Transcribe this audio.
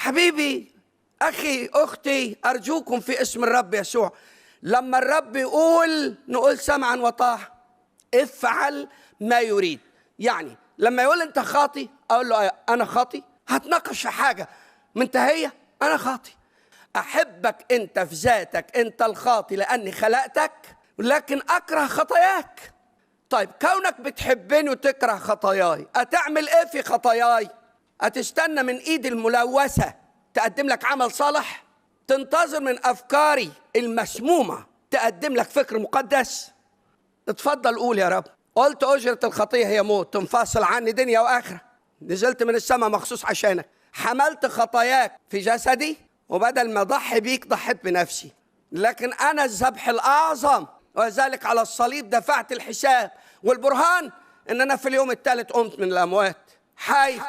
حبيبي، أخي، أختي، أرجوكم في اسم الرب يسوع، لما الرب يقول نقول سمعا وطاعة، افعل ما يريد. يعني لما يقول أنت خاطي أقول له أنا خاطي، هتناقش في حاجة منتهية، أنا خاطي. أحبك أنت في ذاتك، أنت الخاطي لأني خلقتك، لكن أكره خطاياك. طيب كونك بتحبني وتكره خطاياي، أتعمل إيه في خطاياي؟ أتستنى من إيد الملوثة تقدم لك عمل صالح؟ تنتظر من أفكاري المسمومة تقدم لك فكر مقدس؟ اتفضل قول يا رب. قلت أجرة الخطية هي موت، تنفصل عني دنيا وآخرة. نزلت من السماء مخصوص عشانك، حملت خطاياك في جسدي، وبدل ما أضحي بيك ضحيت بنفسي. لكن أنا الذبح الأعظم، وذلك على الصليب دفعت الحساب، والبرهان إن أنا في اليوم الثالث قمت من الأموات حي.